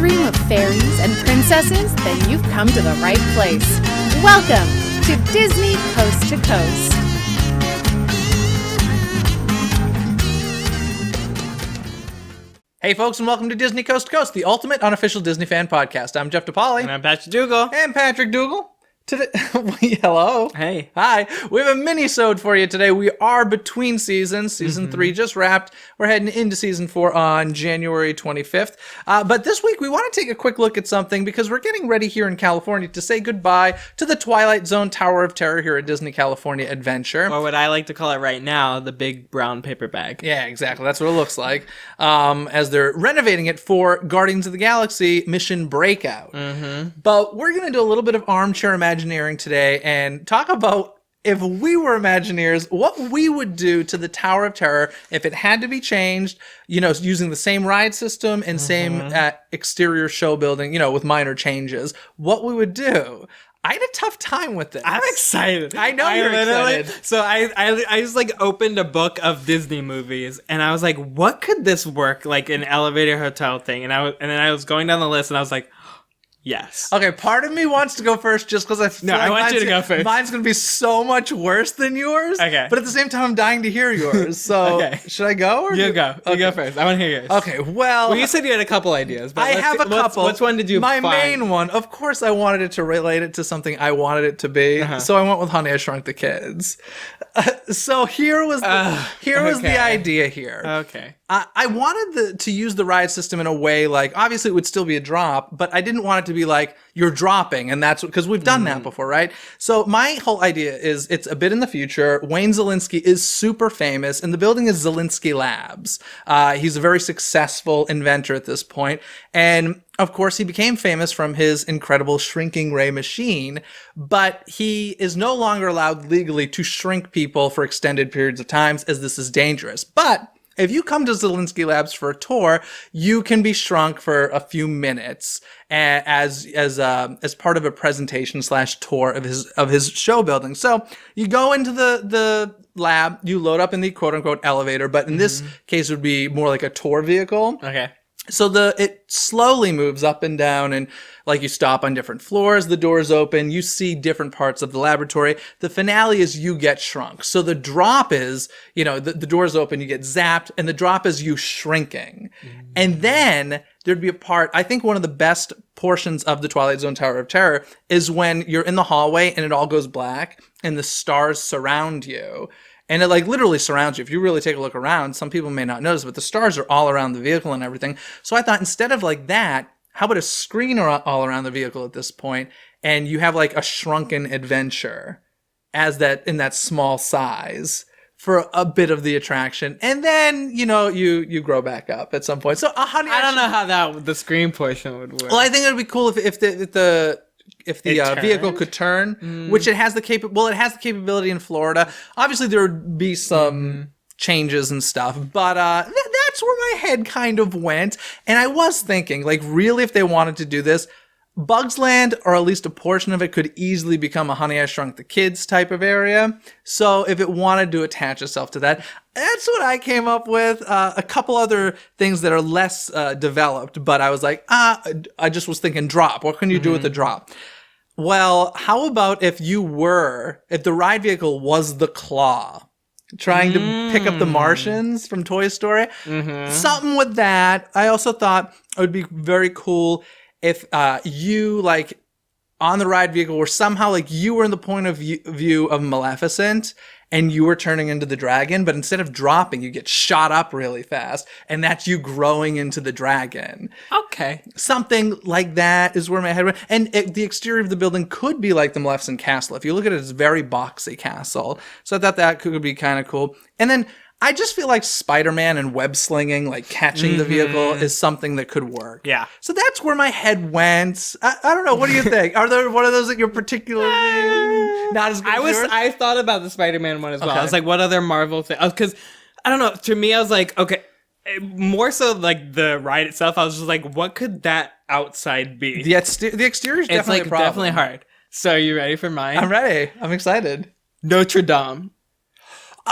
dream of fairies and princesses? Then you've come to the right place. Welcome to Disney Coast to Coast. Hey folks, and welcome to Disney Coast to Coast, the ultimate unofficial Disney fan podcast. I'm Jeff DePaoli. And I'm Patrick Dougal. And Patrick Dougal. Today, hello. Hey. Hi. We have a mini-sode for you today. We are between seasons. Season 3 just wrapped. We're heading into Season 4 on January 25th. But this week, we want to take a quick look at something because we're getting ready here in California to say goodbye to the Twilight Zone Tower of Terror here at Disney California Adventure. Or what I like to call it right now, the big brown paper bag. Yeah, exactly. That's what it looks like. As they're renovating it for Guardians of the Galaxy Mission Breakout. But we're going to do a little bit of armchair imagineering today and talk about if we were Imagineers, what we would do to the Tower of Terror if it had to be changed, you know, using the same ride system and same exterior show building, you know, with minor changes, what we would do. I had a tough time with this. I'm excited. I know you're excited. So I just like opened a book of Disney movies and I was like, what could this work like an elevator hotel thing? And then I was going down the list and I was like, yes. Okay, part of me wants to go first just because I feel I want you to go first. Mine's going to be so much worse than yours. Okay. But at the same time, I'm dying to hear yours. So should I go? Or You go. Okay. You go first. I want to hear yours. Okay, well You said you had a couple ideas. But I have a couple. Which one did you My find? main one, of course, I wanted it to relate it to something I wanted it to be. So I went with Honey, I Shrunk the Kids. So here was the idea here. Okay. I wanted to use the ride system in a way like, obviously it would still be a drop, but I didn't want it to be like, you're dropping, and that's because we've done that before, right? So my whole idea is it's a bit in the future. Wayne Szalinski is super famous, and the building is Szalinski Labs. He's a very successful inventor at this point, and of course, he became famous from his incredible shrinking ray machine, but he is no longer allowed legally to shrink people for extended periods of times, as this is dangerous. But if you come to Szalinski Labs for a tour, you can be shrunk for a few minutes as part of a presentation / tour of his show building. So you go into the lab, you load up in the quote unquote elevator, but in this case it would be more like a tour vehicle. Okay. So it slowly moves up and down, and like you stop on different floors, the doors open, you see different parts of the laboratory. The finale is you get shrunk. So the drop is, you know, the doors open, you get zapped, and the drop is you shrinking. And then there'd be a part, I think one of the best portions of the Twilight Zone Tower of Terror is when you're in the hallway and it all goes black and the stars surround you. And it like literally surrounds you. If you really take a look around, some people may not notice, but the stars are all around the vehicle and everything. So I thought instead of like that, how about a screen all around the vehicle at this point, and you have like a shrunken adventure as that in that small size for a bit of the attraction, and then you know you grow back up at some point. So Honey, I don't know how the screen portion would work. Well, I think it would be cool if the vehicle could turn, which it has the capability in Florida. Obviously, there would be some changes and stuff, but that's where my head kind of went. And I was thinking, like, really, if they wanted to do this, Bugs Land, or at least a portion of it, could easily become a Honey, I Shrunk the Kids type of area. So if it wanted to attach itself to that, that's what I came up with. A couple other things that are less developed, but I was like, I just was thinking drop. What can you do with the drop? Well, how about if the ride vehicle was the Claw, trying to pick up the Martians from Toy Story? Something with that. I also thought it would be very cool if you, like, on the ride vehicle were somehow, like, you were in the point of view of Maleficent and you were turning into the dragon, but instead of dropping, you get shot up really fast, and that's you growing into the dragon. Okay. Something like that is where my head went. And the exterior of the building could be like the Maleficent castle. If you look at it, it's a very boxy castle. So I thought that could be kind of cool. And then I just feel like Spider-Man and web slinging, like catching the vehicle, is something that could work. Yeah. So that's where my head went. I don't know. What do you think? Are there one of those that you're particularly not as good as yours? I thought about the Spider-Man one as well. Okay. I was like, what other Marvel thing? Because, I don't know, to me, I was like, okay, more so like the ride itself, I was just like, what could that outside be? The exterior is definitely a problem. Definitely hard. So, are you ready for mine? I'm ready. I'm excited. Notre Dame.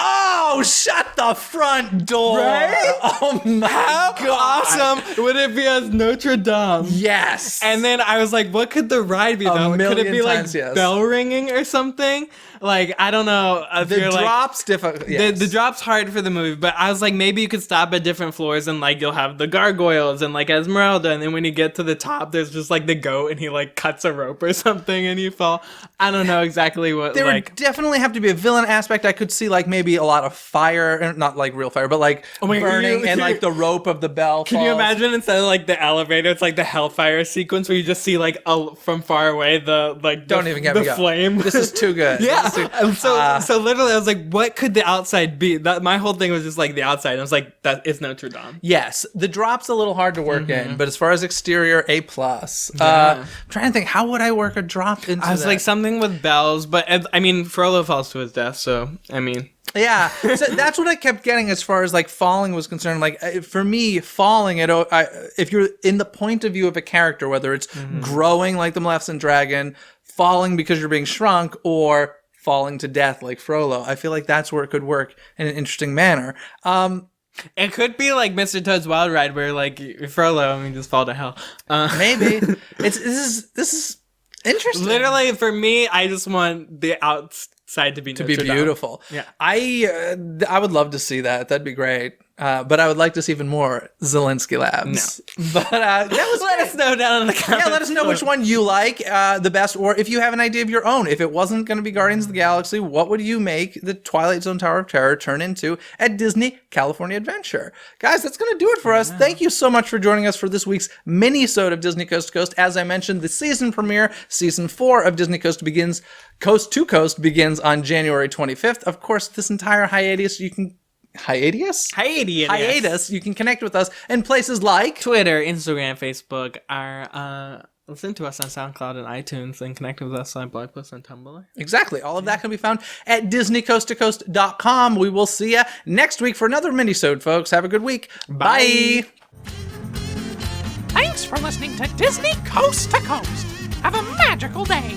Oh, shut the front door. Right? Oh my How God. awesome would it be as Notre Dame? Yes. And then I was like, what could the ride be though? Could it be million like times, yes. bell ringing or something? Like, I don't know. If the you're drop's difficult. Yes. The drop's hard for the movie, but I was like, maybe you could stop at different floors and like you'll have the gargoyles and like Esmeralda, and then when you get to the top, there's just like the goat and he like cuts a rope or something and you fall. I don't know exactly what. There like, would definitely have to be a villain aspect. I could see like maybe a lot of fire, not like real fire, but like my God, burning you- and like the rope of the bell. can you falls. imagine instead of like the elevator, it's like the hellfire sequence where you just see like from far away the like Don't the, even get the me going. flame. This is too good. Yeah. This is too- And so literally I was like, what could the outside be? That my whole thing was just like the outside. I was like, that is Notre Dame. Yes, the drop's a little hard to work in, but as far as exterior, A+. Yeah. I'm trying to think, how would I work a drop into I was that? like something with bells, but I mean Frollo falls to his death, so I mean Yeah, so that's what I kept getting as far as like falling was concerned. Like for me, falling if you're in the point of view of a character, whether it's growing like the Maleficent dragon, falling because you're being shrunk, or falling to death like Frollo, I feel like that's where it could work in an interesting manner. it could be like Mr. Toad's Wild Ride where like Frollo, I mean, just fall to hell. Maybe this is interesting. Literally for me, I just want the outside to be To be Notre Dame. beautiful. Yeah. I would love to see that. That'd be great. But I would like to see even more Zelensky Labs. No. But that was Let us know down in the comments. Yeah, let us know which one you like the best, or if you have an idea of your own. If it wasn't going to be Guardians of the Galaxy, what would you make the Twilight Zone Tower of Terror turn into at Disney California Adventure? Guys, that's going to do it for us. Thank you so much for joining us for this week's mini-sode of Disney Coast to Coast. As I mentioned, the season premiere, season 4 of Disney Coast to Coast begins on January 25th. Of course, this entire hiatus, you can hiatus, you can connect with us in places like Twitter, Instagram, Facebook, listen to us on SoundCloud and iTunes, and connect with us on blog posts on Tumblr. Exactly. All of that can be found at DisneyCoastToCoast.com. We will see you next week for another mini-sode, folks. Have a good week. Bye. Thanks for listening to Disney Coast to Coast. Have a magical day.